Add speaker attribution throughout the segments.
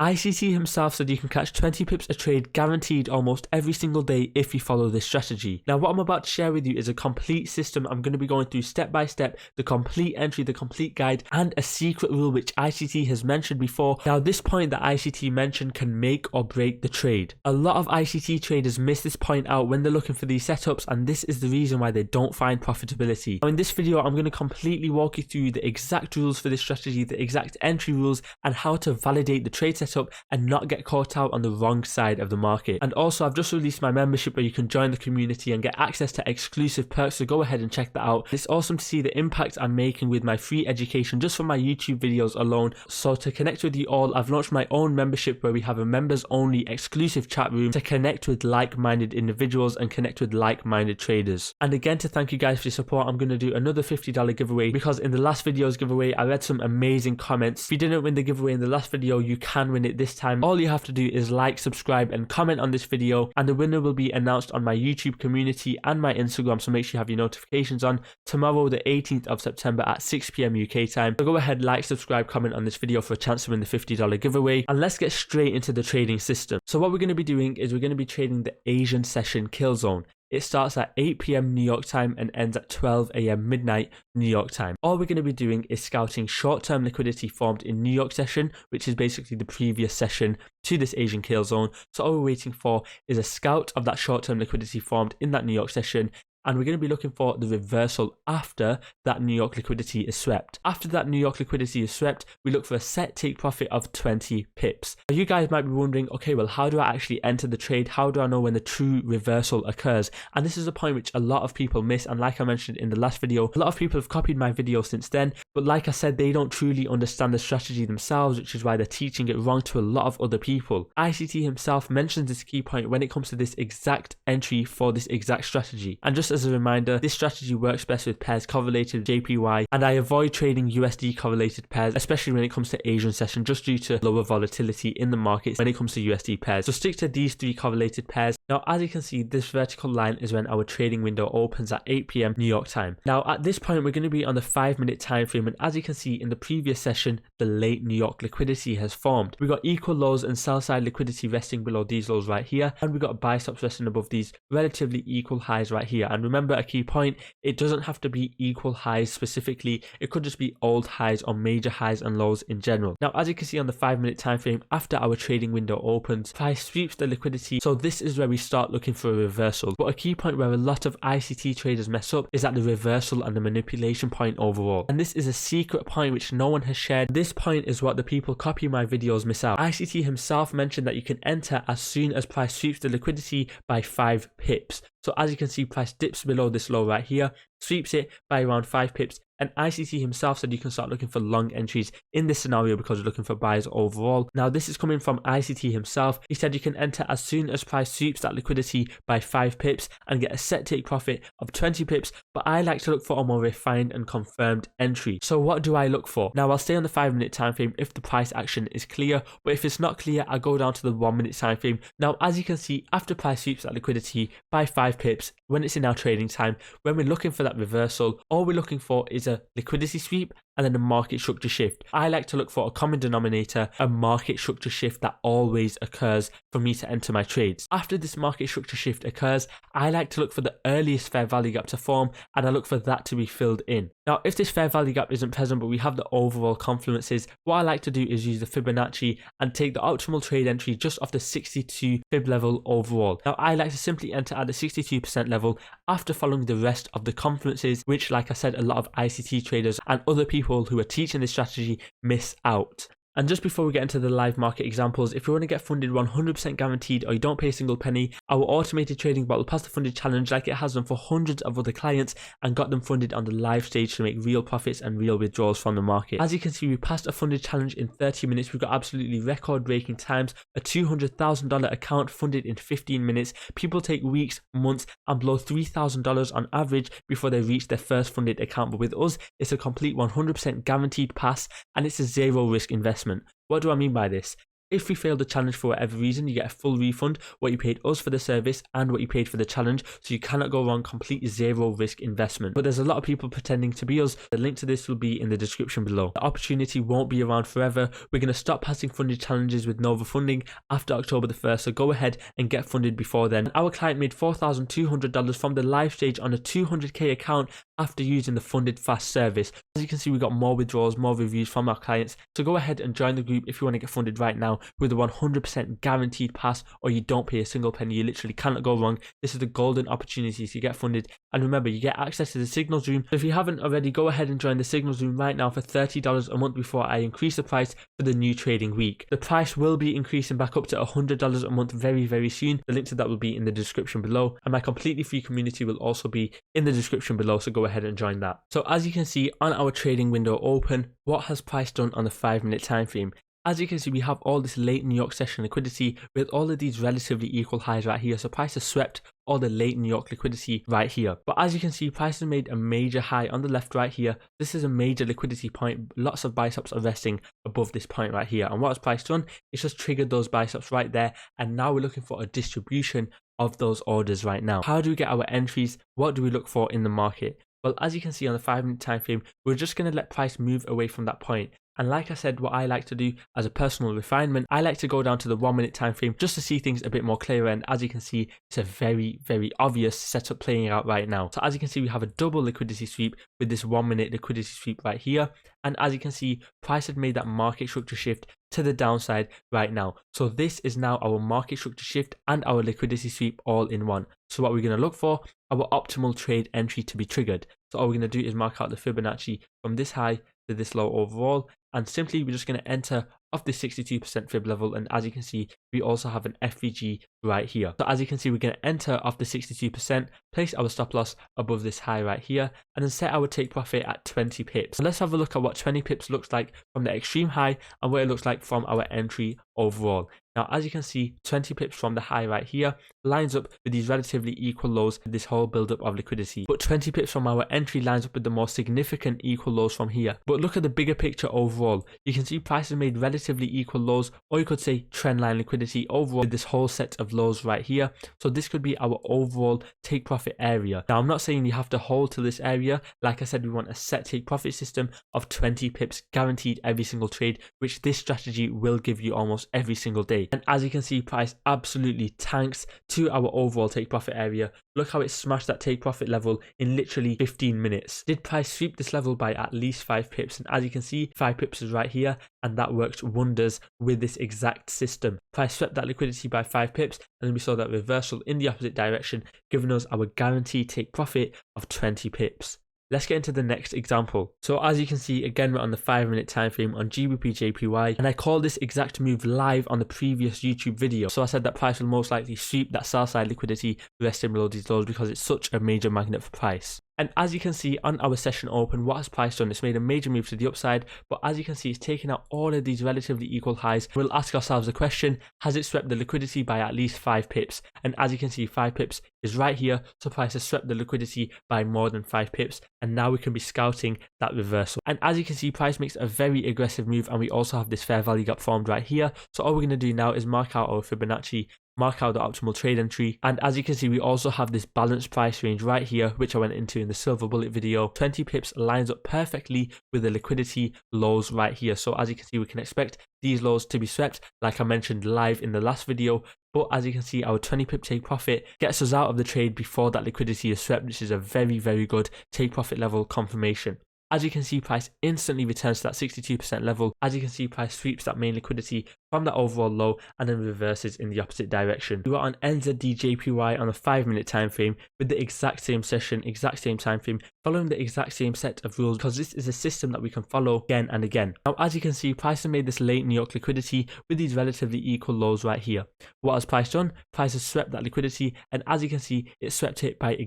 Speaker 1: ICT himself said you can catch 20 pips a trade guaranteed almost every single day if you follow this strategy. Now what I'm about to share with you is a complete system. I'm going to be going through step by step, the complete entry, the complete guide, and a secret rule which ICT has mentioned before. Now this point that ICT mentioned can make or break the trade. A lot of ICT traders miss this point out when they're looking for these setups, and this is the reason why they don't find profitability. Now in this video I'm going to completely walk you through the exact rules for this strategy, the exact entry rules, and how to validate the trade setup and not get caught out on the wrong side of the market. And also I've just released my membership where you can join the community and get access to exclusive perks, so go ahead and check that out. It's awesome to see the impact I'm making with my free education just from my YouTube videos alone. So to connect with you all, I've launched my own membership where we have a members only exclusive chat room to connect with like-minded individuals and connect with like-minded traders. And again, to thank you guys for your support, I'm going to do another $50 giveaway because in the last video's giveaway I read some amazing comments. If you didn't win the giveaway in the last video, you can win it this time. All you have to do is like, subscribe, and comment on this video, and the winner will be announced on my YouTube community and my Instagram, so make sure you have your notifications on tomorrow the 18th of September at 6 PM UK time. So go ahead, like, subscribe, comment on this video for a chance to win the $50 giveaway, and let's get straight into the trading system. So what we're going to be doing is we're going to be trading the Asian session Killzone. It starts at 8 PM New York time and ends at 12 AM midnight New York time. All we're going to be doing is scouting short-term liquidity formed in New York session, which is basically the previous session to this Asian Killzone. So all we're waiting for is a scout of that short-term liquidity formed in that New York session, and we're going to be looking for the reversal after that New York liquidity is swept. After that New York liquidity is swept, we look for a set take profit of 20 pips. Now you guys might be wondering, okay, well, how do I actually enter the trade? How do I know when the true reversal occurs? And this is a point which a lot of people miss, and like I mentioned in the last video, a lot of people have copied my video since then, but like I said, they don't truly understand the strategy themselves, which is why they're teaching it wrong to a lot of other people. ICT himself mentions this key point when it comes to this exact entry for this exact strategy. And just as a reminder, this strategy works best with pairs correlated with JPY, and I avoid trading USD correlated pairs, especially when it comes to Asian session, just due to lower volatility in the markets when it comes to USD pairs. So stick to these three correlated pairs. Now as you can see, this vertical line is when our trading window opens at 8 PM New York time. Now at this point we're going to be on the 5-minute time frame, and as you can see in the previous session, the late New York liquidity has formed. We got equal lows and sell side liquidity resting below these lows right here, and we got buy stops resting above these relatively equal highs right here. And remember a key point, it doesn't have to be equal highs specifically, it could just be old highs or major highs and lows in general. Now as you can see on the 5-minute time frame, after our trading window opens, price sweeps the liquidity, so this is where we start looking for a reversal. But a key point where a lot of ICT traders mess up is at the reversal and the manipulation point overall, and this is a secret point which no one has shared. This point is what the people copy my videos miss out. ICT himself mentioned that you can enter as soon as price sweeps the liquidity by 5 pips. So as you can see, price dips below this low right here, sweeps it by around 5 pips, and ICT himself said you can start looking for long entries in this scenario because we're looking for buys overall. Now this is coming from ICT himself. He said you can enter as soon as price sweeps that liquidity by 5 pips and get a set take profit of 20 pips, but I like to look for a more refined and confirmed entry. So what do I look for? Now I'll stay on the 5-minute time frame if the price action is clear, but if it's not clear, I go down to the 1-minute time frame. Now as you can see, after price sweeps that liquidity by 5 pips, when it's in our trading time, when we're looking for that reversal, all we're looking for is a liquidity sweep and then a market structure shift. I like to look for a common denominator, a market structure shift that always occurs for me to enter my trades. After this market structure shift occurs, I like to look for the earliest fair value gap to form, and I look for that to be filled in. Now if this fair value gap isn't present but we have the overall confluences, what I like to do is use the Fibonacci and take the optimal trade entry just off the 62 fib level overall. Now I like to simply enter at the 62% level after following the rest of the confluences, which like I said, a lot of ICT traders and other people who are teaching this strategy miss out. And just before we get into the live market examples, if you want to get funded 100% guaranteed or you don't pay a single penny, our automated trading bot will pass the funded challenge like it has done for hundreds of other clients and got them funded on the live stage to make real profits and real withdrawals from the market. As you can see, we passed a funded challenge in 30 minutes. We've got absolutely record-breaking times, a $200,000 account funded in 15 minutes. People take weeks, months, and blow $3,000 on average before they reach their first funded account. But with us, it's a complete 100% guaranteed pass, and it's a zero risk investment. What do I mean by this? If we fail the challenge for whatever reason, you get a full refund, what you paid us for the service and what you paid for the challenge. So you cannot go wrong, complete zero risk investment. But there's a lot of people pretending to be us. The link to this will be in the description below. The opportunity won't be around forever. We're going to stop passing funded challenges with no funding after October the 1st. So go ahead and get funded before then. Our client made $4,200 from the live stage on a 200k account after using the funded fast service. As you can see, we got more withdrawals, more reviews from our clients. So go ahead and join the group if you want to get funded right now with a 100% guaranteed pass, or you don't pay a single penny. You literally cannot go wrong. This is the golden opportunity to get funded. And remember, you get access to the signals room. So if you haven't already, go ahead and join the signals room right now for $30 a month before I increase the price for the new trading week. The price will be increasing back up to $100 a month very soon. The link to that will be in the description below, and my completely free community will also be in the description below, so go ahead and join that. So as you can see on our trading window open, what has price done on the 5-minute time frame? As you can see, we have all this late New York session liquidity with all of these relatively equal highs right here. So price has swept all the late New York liquidity right here. But as you can see, price has made a major high on the left right here. This is a major liquidity point. Lots of buy stops are resting above this point right here. And what has price done? It's just triggered those buy stops right there. And now we're looking for a distribution of those orders right now. How do we get our entries? What do we look for in the market? Well, as you can see on the 5-minute time frame, we're just going to let price move away from that point. And like I said, what I like to do as a personal refinement, I like to go down to the 1-minute time frame just to see things a bit more clearer. And as you can see, it's a very obvious setup playing out right now. So as you can see, we have a double liquidity sweep with this 1-minute liquidity sweep right here. And as you can see, price had made that market structure shift to the downside right now. So this is now our market structure shift and our liquidity sweep all in one. So what we're going to look for, our optimal trade entry to be triggered. So all we're going to do is mark out the Fibonacci from this high to this low overall, and simply we're just going to enter off the 62% fib level. And as you can see, we also have an FVG right here. So as you can see, we're going to enter off the 62%, place our stop loss above this high right here, and then set our take profit at 20 pips. So let's have a look at what 20 pips looks like from the extreme high and what it looks like from our entry overall. Now, as you can see, 20 pips from the high right here lines up with these relatively equal lows, this whole buildup of liquidity. But 20 pips from our entry lines up with the more significant equal lows from here. But look at the bigger picture overall. You can see price has made relatively equal lows, or you could say trendline liquidity overall with this whole set of lows right here. So this could be our overall take profit area. Now, I'm not saying you have to hold to this area. Like I said, we want a set take profit system of 20 pips guaranteed every single trade, which this strategy will give you almost every single day. And as you can see, price absolutely tanks to our overall take profit area. Look how it smashed that take profit level in literally 15 minutes. Did price sweep this level by at least 5 pips? And as you can see, 5 pips is right here, and that worked wonders with this exact system. Price swept that liquidity by 5 pips, and then we saw that reversal in the opposite direction, giving us our guaranteed take profit of 20 pips. Let's get into the next example. So as you can see, again, we're on the 5-minute time frame on GBP JPY, and I called this exact move live on the previous YouTube video. So I said that price will most likely sweep that sell side liquidity resting below these lows because it's such a major magnet for price. And as you can see on our session open, what has price done? It's made a major move to the upside, but as you can see, it's taken out all of these relatively equal highs. We'll ask ourselves the question, has it swept the liquidity by at least 5 pips? And as you can see, 5 pips is right here. So price has swept the liquidity by more than 5 pips. And now we can be scouting that reversal. And as you can see, price makes a very aggressive move. And we also have this fair value gap formed right here. So all we're going to do now is mark out our Fibonacci, mark out the optimal trade entry, and as you can see, we also have this balanced price range right here, which I went into in the silverbullet video. 20 pips lines up perfectly with the liquidity lows right here. So as you can see, we can expect these lows to be swept like I mentioned live in the last video. But as you can see, our 20 pip take profit gets us out of the trade before that liquidity is swept, which is a very good take profit level confirmation. As you can see, price instantly returns to that 62% level. As you can see, price sweeps that main liquidity from that overall low and then reverses in the opposite direction. We are on NZD/JPY on a 5-minute time frame with the exact same session, exact same time frame, following the exact same set of rules, because this is a system that we can follow again and again. Now, as you can see, price has made this late New York liquidity with these relatively equal lows right here. What has price done? Price has swept that liquidity, and as you can see, it swept it by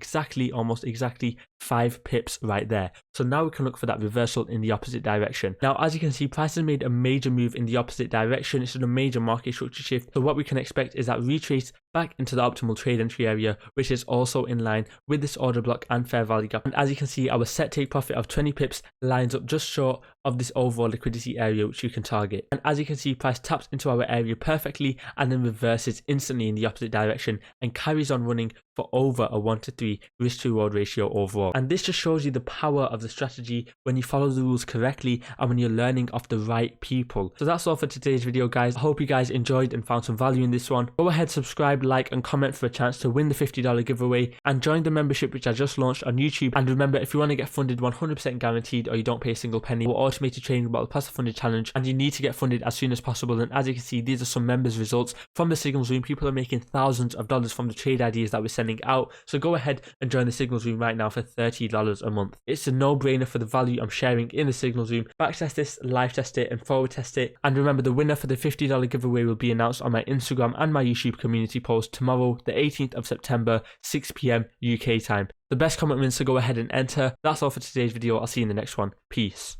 Speaker 1: almost exactly 5 pips right there. So now we can look for that reversal in the opposite direction. Now, as you can see, price has made a major move in the opposite direction. It's a major market structure shift. So what we can expect is that retrace back into the optimal trade entry area, which is also in line with this order block and fair value gap. And as you can see, our set take profit of 20 pips lines up just short of this overall liquidity area which you can target. And as you can see, price taps into our area perfectly and then reverses instantly in the opposite direction and carries on running for over a 1-to-3 risk to reward ratio overall. And this just shows you the power of the strategy when you follow the rules correctly and when you're learning off the right people. So that's all for today's video, guys. I hope you guys enjoyed and found some value in this one. Go ahead, subscribe, like and comment for a chance to win the $50 giveaway, and join the membership which I just launched on YouTube. And remember, if you want to get funded 100% guaranteed or you don't pay a single penny, we're automated training about the passive funded challenge, and you need to get funded as soon as possible. And as you can see, these are some members results from the signals room. People are making thousands of dollars from the trade ideas that we're sending out. So go ahead and join the signals room right now for $30 a month. It's a no-brainer for the value I'm sharing in the signals room. Backtest this, live test it and forward test it. And remember, the winner for the $50 giveaway will be announced on my Instagram and my YouTube community post tomorrow, the 18th of September, 6 PM UK time. The best comment wins, so go ahead and enter. That's all for today's video. I'll see you in the next one. Peace.